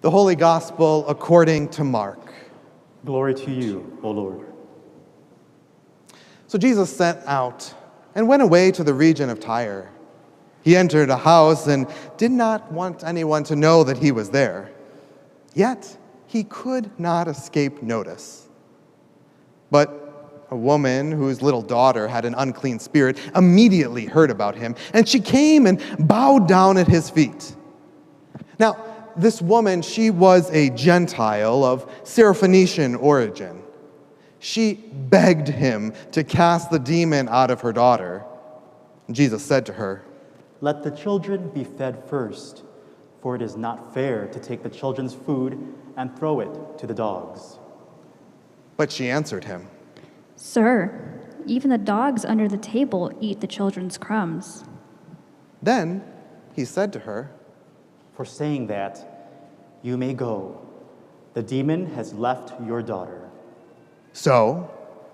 The Holy Gospel according to Mark. Glory to you, O Lord. So Jesus set out and went away to the region of Tyre. He entered a house and did not want anyone to know that he was there. Yet he could not escape notice. But a woman whose little daughter had an unclean spirit immediately heard about him, and she came and bowed down at his feet. Now, this woman, she was a Gentile of Syrophoenician origin. She begged him to cast the demon out of her daughter. Jesus said to her, "Let the children be fed first, for it is not fair to take the children's food and throw it to the dogs." But she answered him, "Sir, even the dogs under the table eat the children's crumbs." Then he said to her, For saying that, you may go. The demon has left your daughter. So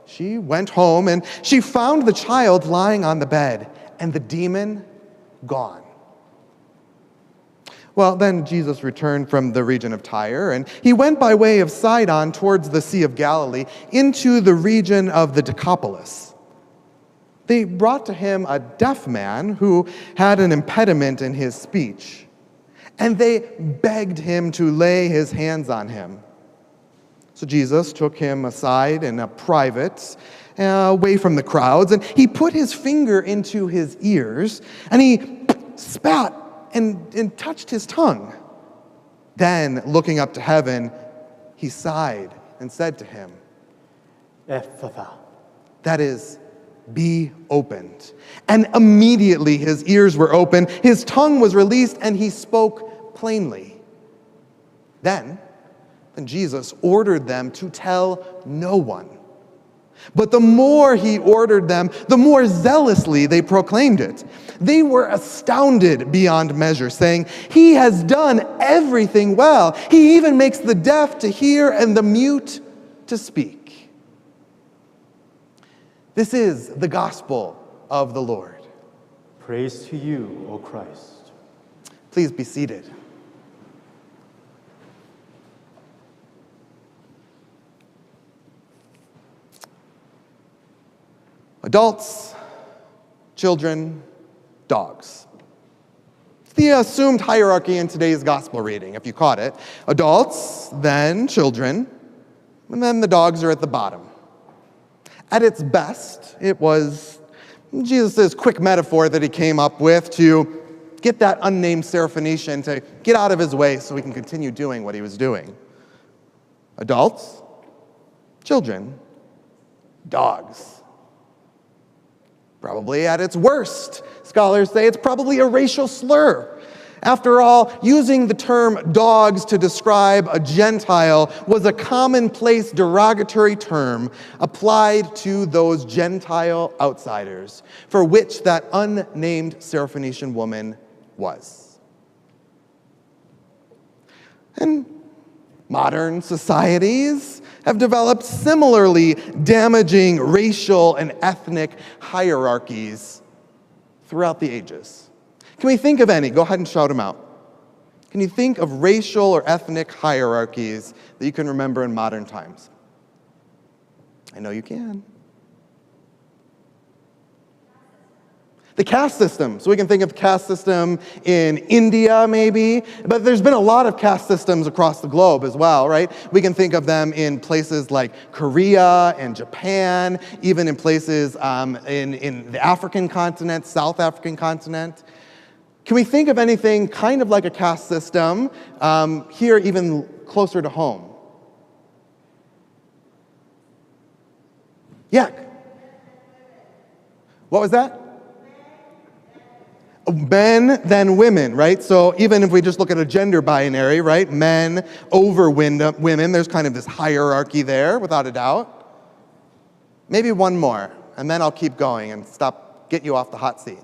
she went home and she found the child lying on the bed and the demon gone. Well, then Jesus returned from the region of Tyre, and he went by way of Sidon towards the Sea of Galilee into the region of the Decapolis. They brought to him a deaf man who had an impediment in his speech, and they begged him to lay his hands on him. So Jesus took him aside in a private, away from the crowds, and he put his finger into his ears, and he spat and touched his tongue. Then, looking up to heaven, he sighed and said to him, Ephphatha. that is, be opened. And immediately his ears were open, his tongue was released, and he spoke plainly. Then Jesus ordered them to tell no one. But the more he ordered them, the more zealously they proclaimed it. They were astounded beyond measure, saying, "He has done everything well. He even makes the deaf to hear and the mute to speak." This is the gospel of the Lord. Praise to you, O Christ. Please be seated. Adults, children, dogs. It's the assumed hierarchy in today's gospel reading, if you caught it. Adults, then children, and then the dogs are at the bottom. At its best, it was Jesus' quick metaphor that he came up with to get that unnamed Syrophoenician to get out of his way so he can continue doing what he was doing. Adults, children, dogs. Probably at its worst, scholars say it's probably a racial slur. After all, using the term dogs to describe a Gentile was a commonplace derogatory term applied to those Gentile outsiders, for which that unnamed Syrophoenician woman was. And modern societies have developed similarly damaging racial and ethnic hierarchies throughout the ages. Can we think of any? Go ahead and shout them out. Can you think of racial or ethnic hierarchies that you can remember in modern times? I know you can. The caste system. So we can think of the caste system in India, maybe. But there's been a lot of caste systems across the globe as well, right? We can think of them in places like Korea and Japan, even in places in the African continent, South African continent. Can we think of anything kind of like a caste system here even closer to home? Yeah. What was that? Men, then women, right? So even if we just look at a gender binary, right? Men over women, there's kind of this hierarchy there, without a doubt. Maybe one more, and then I'll keep going and stop, get you off the hot seat.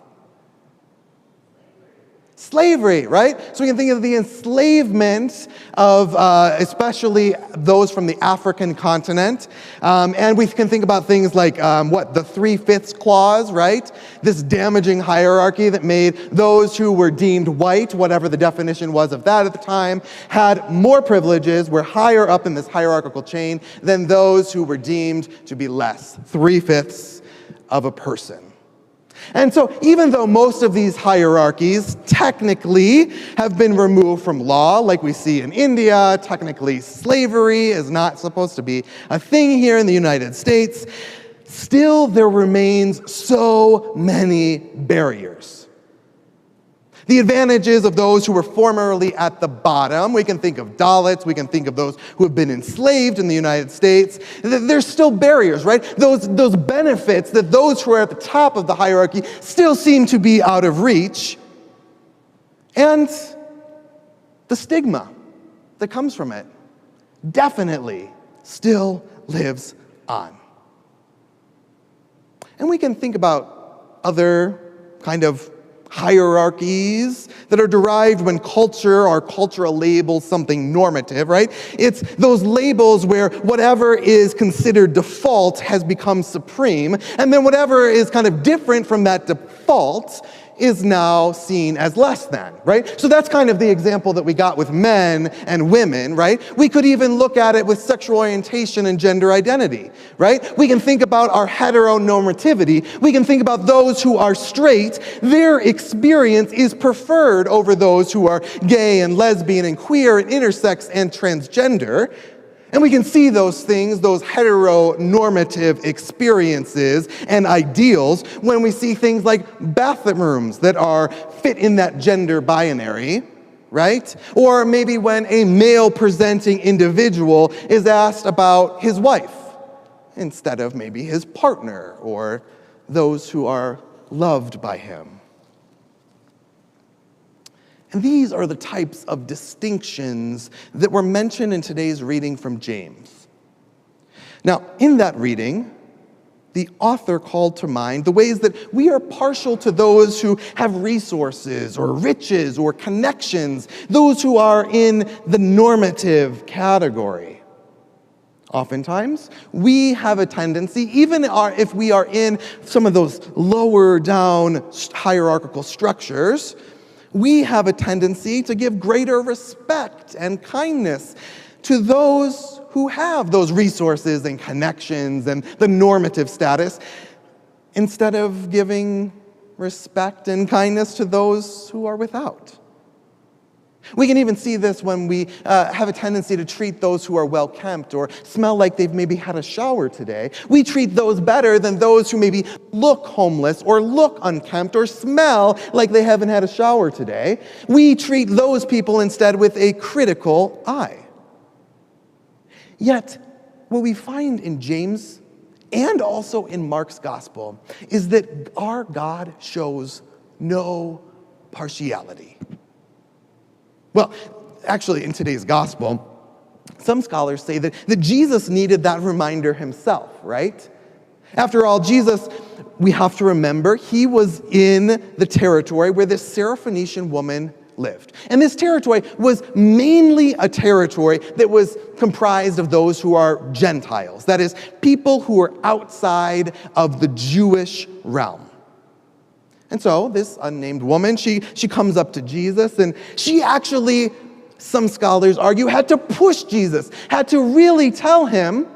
Slavery, right? So we can think of the enslavement of especially those from the African continent. And we can think about things like, the 3/5 clause, right? This damaging hierarchy that made those who were deemed white, whatever the definition was of that at the time, had more privileges, were higher up in this hierarchical chain than those who were deemed to be less, 3/5 of a person. And so even though most of these hierarchies technically have been removed from law, like we see in India, technically slavery is not supposed to be a thing here in the United States, still there remains so many barriers. The advantages of those who were formerly at the bottom, we can think of Dalits, we can think of those who have been enslaved in the United States. There's still barriers, right? Those benefits that those who are at the top of the hierarchy still seem to be out of reach. And the stigma that comes from it definitely still lives on. And we can think about other kind of hierarchies that are derived when culture or cultural labels something normative, right? It's those labels where whatever is considered default has become supreme, and then whatever is kind of different from that default is now seen as less than, right? So that's kind of the example that we got with men and women, right? We could even look at it with sexual orientation and gender identity, right? We can think about our heteronormativity. We can think about those who are straight. Their experience is preferred over those who are gay and lesbian and queer and intersex and transgender. And we can see those things, those heteronormative experiences and ideals when we see things like bathrooms that are fit in that gender binary, right? Or maybe when a male-presenting individual is asked about his wife instead of maybe his partner or those who are loved by him. And these are the types of distinctions that were mentioned in today's reading from James. Now, in that reading, the author called to mind the ways that we are partial to those who have resources or riches or connections, those who are in the normative category. Oftentimes, we have a tendency, even if we are in some of those lower down hierarchical structures, we have a tendency to give greater respect and kindness to those who have those resources and connections and the normative status, instead of giving respect and kindness to those who are without. We can even see this when we have a tendency to treat those who are well-kempt or smell like they've maybe had a shower today. We treat those better than those who maybe look homeless or look unkempt or smell like they haven't had a shower today. We treat those people instead with a critical eye. Yet, what we find in James and also in Mark's gospel is that our God shows no partiality. Well, actually, in today's gospel, some scholars say that Jesus needed that reminder himself, right? After all, Jesus, we have to remember, he was in the territory where this Syrophoenician woman lived. And this territory was mainly a territory that was comprised of those who are Gentiles. That is, people who are outside of the Jewish realm. And so this unnamed woman, she comes up to Jesus, and she actually, some scholars argue, had to push Jesus, had to really tell him,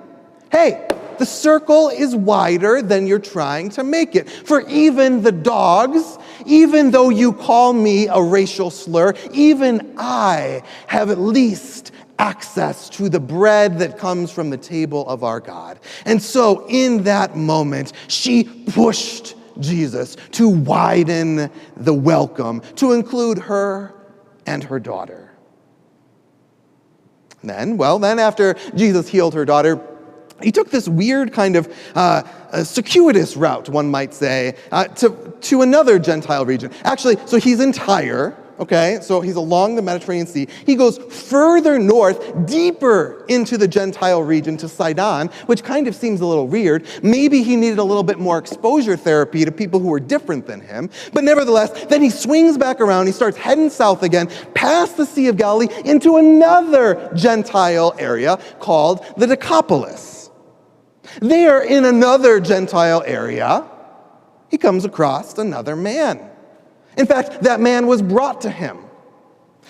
hey, the circle is wider than you're trying to make it. For even the dogs, even though you call me a racial slur, even I have at least access to the bread that comes from the table of our God. And so in that moment, she pushed Jesus to widen the welcome, to include her and her daughter. Then after Jesus healed her daughter, he took this weird kind of circuitous route, one might say, to another Gentile region. Actually, so he's in Tyre, okay? So he's along the Mediterranean Sea. He goes further north, deeper into the Gentile region to Sidon, which kind of seems a little weird. Maybe he needed a little bit more exposure therapy to people who were different than him. But nevertheless, then he swings back around. He starts heading south again, past the Sea of Galilee, into another Gentile area called the Decapolis. There, in another Gentile area, he comes across another man. In fact, that man was brought to him.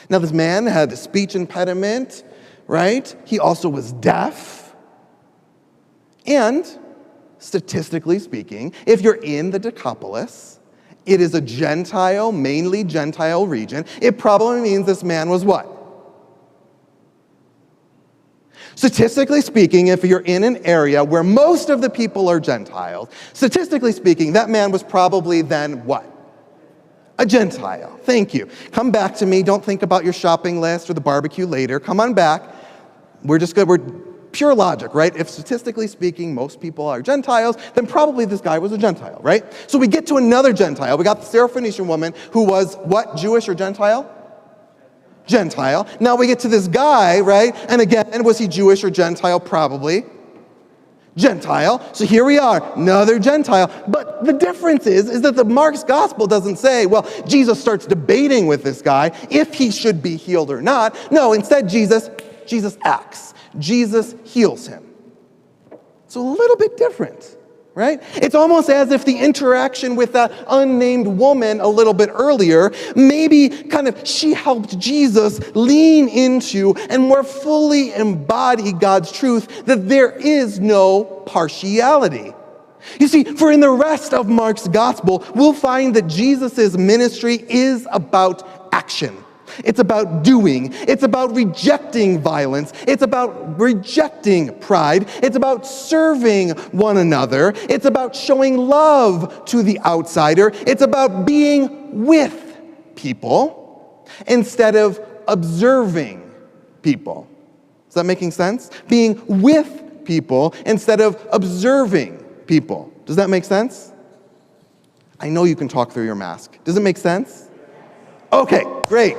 Now, this man had a speech impediment, right? He also was deaf. And, statistically speaking, if you're in the Decapolis, it is a Gentile, mainly Gentile region. It probably means this man was what? Statistically speaking, if you're in an area where most of the people are Gentiles, statistically speaking, that man was probably then what? A Gentile. Thank you. Come back to me. Don't think about your shopping list or the barbecue later. Come on back. We're pure logic, right? If statistically speaking, most people are Gentiles, then probably this guy was a Gentile, right? So we get to another Gentile. We got the Syrophoenician woman who was what? Jewish or Gentile? Gentile. Now we get to this guy, right? And again, was he Jewish or Gentile? Probably. Gentile. So here we are, another Gentile. But the difference is that the Mark's gospel doesn't say, well, Jesus starts debating with this guy if he should be healed or not. No, instead Jesus acts. Jesus heals him. So a little bit different, right? It's almost as if the interaction with that unnamed woman a little bit earlier, maybe kind of she helped Jesus lean into and more fully embody God's truth that there is no partiality. You see, for in the rest of Mark's gospel, we'll find that Jesus' ministry is about action. It's about doing. It's about rejecting violence. It's about rejecting pride. It's about serving one another. It's about showing love to the outsider. It's about being with people instead of observing people. Is that making sense? Being with people instead of observing people. Does that make sense? I know you can talk through your mask. Does it make sense? Okay, great.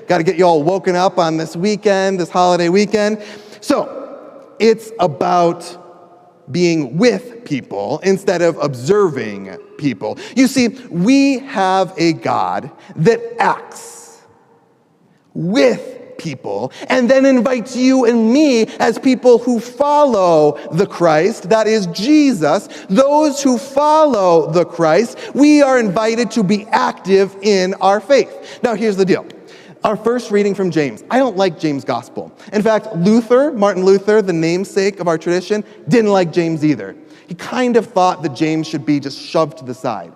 Got to get you all woken up on this weekend, this holiday weekend. So, it's about being with people instead of observing people. You see, we have a God that acts with people and then invites you and me as people who follow the Christ, that is Jesus, those who follow the Christ, we are invited to be active in our faith. Now here's the deal. Our first reading from James. I don't like James' gospel. In fact, Martin Luther, the namesake of our tradition, didn't like James either. He kind of thought that James should be just shoved to the side.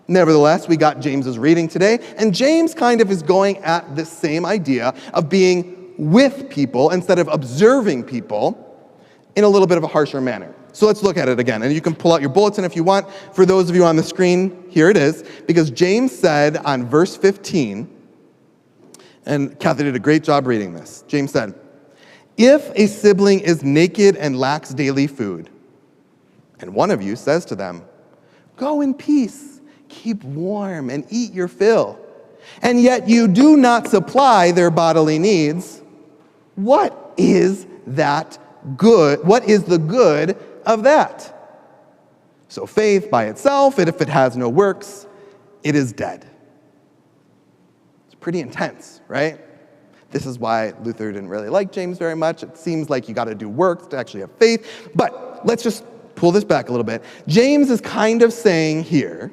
Nevertheless, we got James's reading today, and James kind of is going at this same idea of being with people instead of observing people in a little bit of a harsher manner. So let's look at it again, and you can pull out your bulletin if you want. For those of you on the screen, here it is, because James said on verse 15, and Kathy did a great job reading this. James said, "If a sibling is naked and lacks daily food, and one of you says to them, 'Go in peace, keep warm and eat your fill,' and yet you do not supply their bodily needs, what is that good? What is the good of that? So faith by itself, if it has no works, it is dead." It's pretty intense, right? This is why Luther didn't really like James very much. It seems like you got to do works to actually have faith. But let's just pull this back a little bit. James is kind of saying here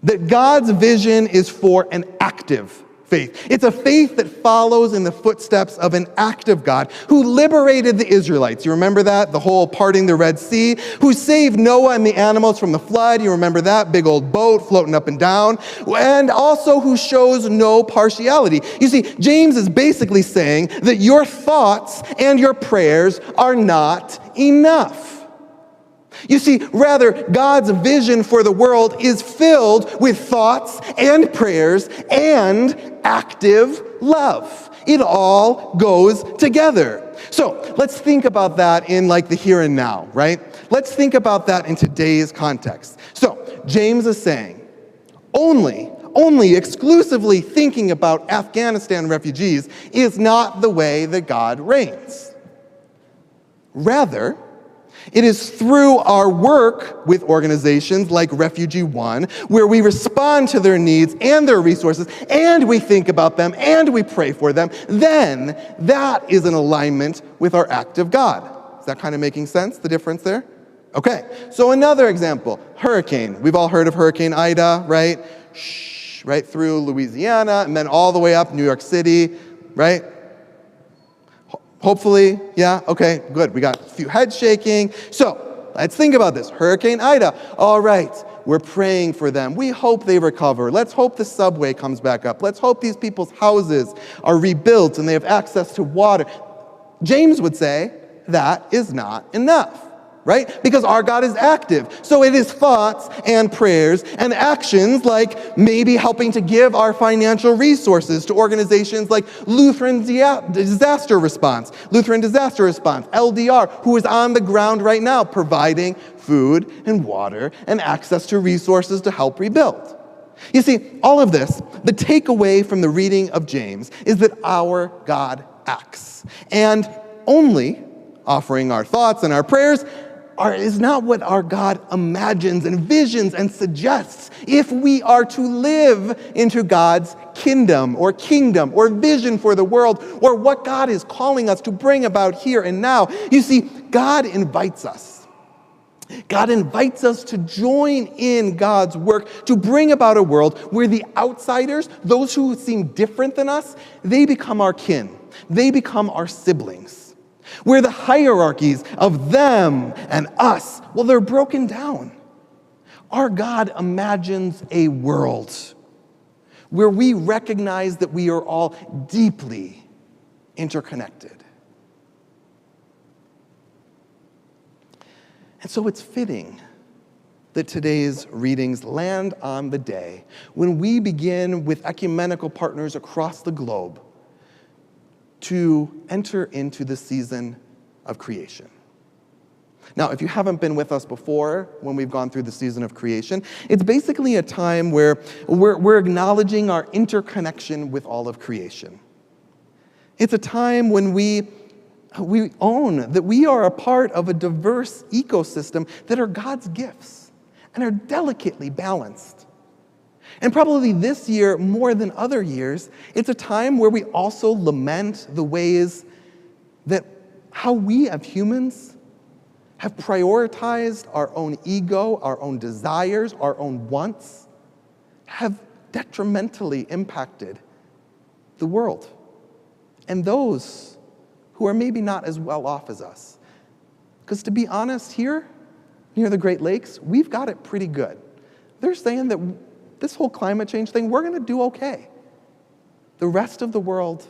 that God's vision is for an active faith. It's a faith that follows in the footsteps of an active God who liberated the Israelites. You remember that? The whole parting the Red Sea. Who saved Noah and the animals from the flood. You remember that? Big old boat floating up and down. And also who shows no partiality. You see, James is basically saying that your thoughts and your prayers are not enough. You see, rather, God's vision for the world is filled with thoughts and prayers and active love. It all goes together. So let's think about that in like the here and now, right? Let's think about that in today's context. So James is saying, only only exclusively thinking about Afghanistan refugees is not the way that God reigns. Rather, it is through our work with organizations like Refugee One, where we respond to their needs and their resources, and we think about them, and we pray for them, then that is in alignment with our act of God. Is that kind of making sense, the difference there? Okay, so another example, hurricane. We've all heard of Hurricane Ida, right? Right through Louisiana, and then all the way up New York City, right? Hopefully, yeah, okay, good. We got a few heads shaking. So, let's think about this. Hurricane Ida. All right, we're praying for them. We hope they recover. Let's hope the subway comes back up. Let's hope these people's houses are rebuilt and they have access to water. James would say that is not enough. Right? Because our God is active. So it is thoughts and prayers and actions like maybe helping to give our financial resources to organizations like Lutheran Disaster Response, LDR, who is on the ground right now providing food and water and access to resources to help rebuild. You see, all of this, the takeaway from the reading of James is that our God acts. And only offering our thoughts and our prayers is not what our God imagines and visions and suggests if we are to live into God's kingdom or vision for the world or what God is calling us to bring about here and now. You see, God invites us. God invites us to join in God's work to bring about a world where the outsiders, those who seem different than us, they become our kin. They become our siblings. Where the hierarchies of them and us, well, they're broken down. Our God imagines a world where we recognize that we are all deeply interconnected. And so it's fitting that today's readings land on the day when we begin with ecumenical partners across the globe to enter into the season of creation. Now, if you haven't been with us before when we've gone through the season of creation, it's basically a time where we're acknowledging our interconnection with all of creation. It's a time when we own that we are a part of a diverse ecosystem that are God's gifts and are delicately balanced. And probably this year, more than other years, it's a time where we also lament the ways that how we as humans have prioritized our own ego, our own desires, our own wants, have detrimentally impacted the world and those who are maybe not as well off as us. Because to be honest, here near the Great Lakes, we've got it pretty good. They're saying that this whole climate change thing, we're going to do okay. The rest of the world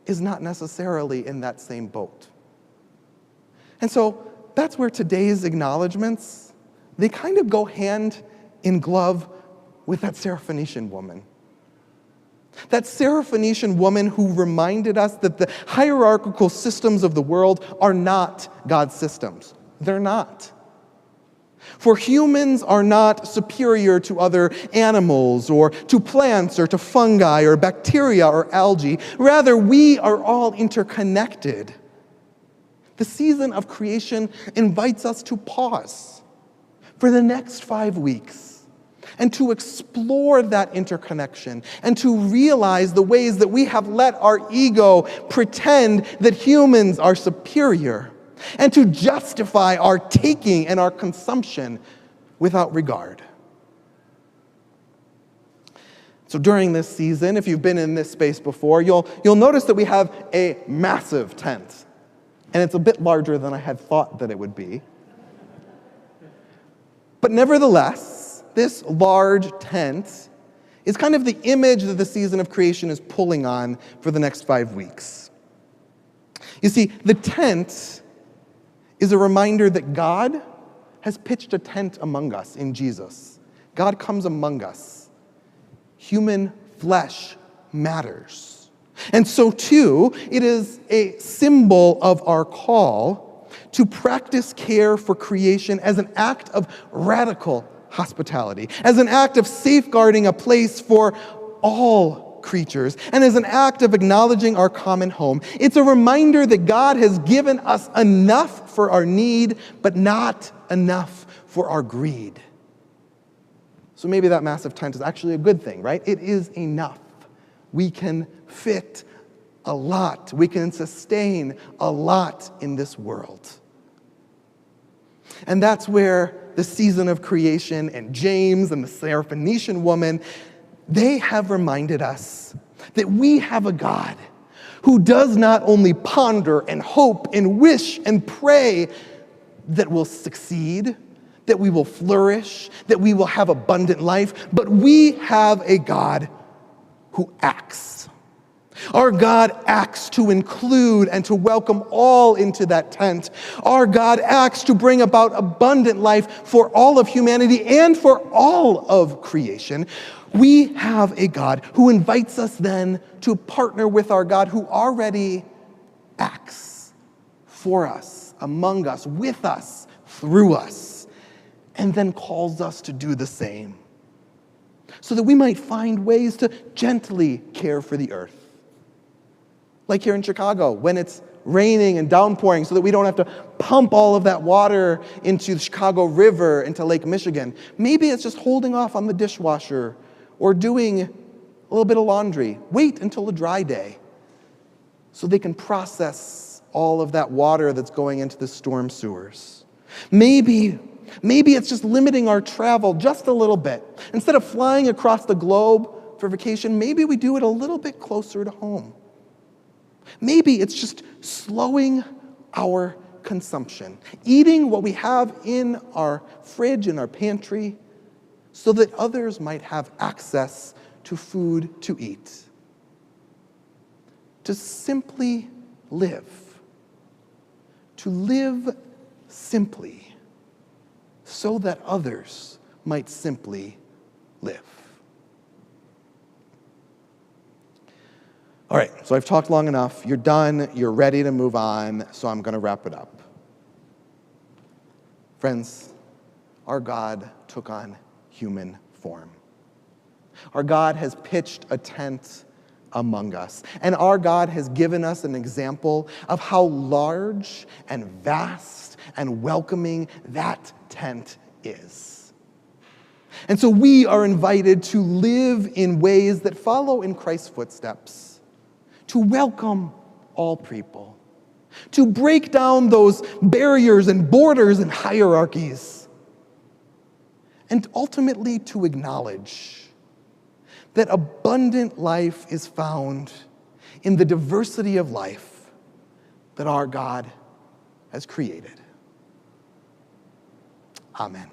is not necessarily in that same boat. And so that's where today's acknowledgments, they kind of go hand in glove with that Syrophoenician woman. That Syrophoenician woman who reminded us that the hierarchical systems of the world are not God's systems. They're not. For humans are not superior to other animals or to plants or to fungi or bacteria or algae. Rather, we are all interconnected. The season of creation invites us to pause for the next 5 weeks and to explore that interconnection and to realize the ways that we have let our ego pretend that humans are superior, and to justify our taking and our consumption without regard. So during this season, if you've been in this space before, you'll notice that we have a massive tent. And it's a bit larger than I had thought that it would be. But nevertheless, this large tent is kind of the image that the season of creation is pulling on for the next 5 weeks. You see, the tent is a reminder that God has pitched a tent among us in Jesus. God comes among us. Human flesh matters. And so too, it is a symbol of our call to practice care for creation as an act of radical hospitality, as an act of safeguarding a place for all creatures, and as an act of acknowledging our common home. It's a reminder that God has given us enough for our need, but not enough for our greed. So maybe that massive tent is actually a good thing, right? It is enough. We can fit a lot. We can sustain a lot in this world. And that's where the season of creation and James and the Syrophoenician woman, they have reminded us that we have a God who does not only ponder and hope and wish and pray that we'll succeed, that we will flourish, that we will have abundant life, but we have a God who acts. Our God acts to include and to welcome all into that tent. Our God acts to bring about abundant life for all of humanity and for all of creation. We have a God who invites us then to partner with our God who already acts for us, among us, with us, through us, and then calls us to do the same, so that we might find ways to gently care for the earth. Like here in Chicago, when it's raining and downpouring, so that we don't have to pump all of that water into the Chicago River, into Lake Michigan. Maybe it's just holding off on the dishwasher or doing a little bit of laundry. Wait until a dry day so they can process all of that water that's going into the storm sewers. Maybe it's just limiting our travel just a little bit. Instead of flying across the globe for vacation, maybe we do it a little bit closer to home. Maybe it's just slowing our consumption, eating what we have in our fridge, in our pantry, so that others might have access to food to eat. To simply live. To live simply, so that others might simply live. All right, so I've talked long enough. You're done. You're ready to move on, so I'm going to wrap it up. Friends, our God took on human form. Our God has pitched a tent among us, and our God has given us an example of how large and vast and welcoming that tent is. And so we are invited to live in ways that follow in Christ's footsteps, to welcome all people, to break down those barriers and borders and hierarchies, and ultimately to acknowledge that abundant life is found in the diversity of life that our God has created. Amen.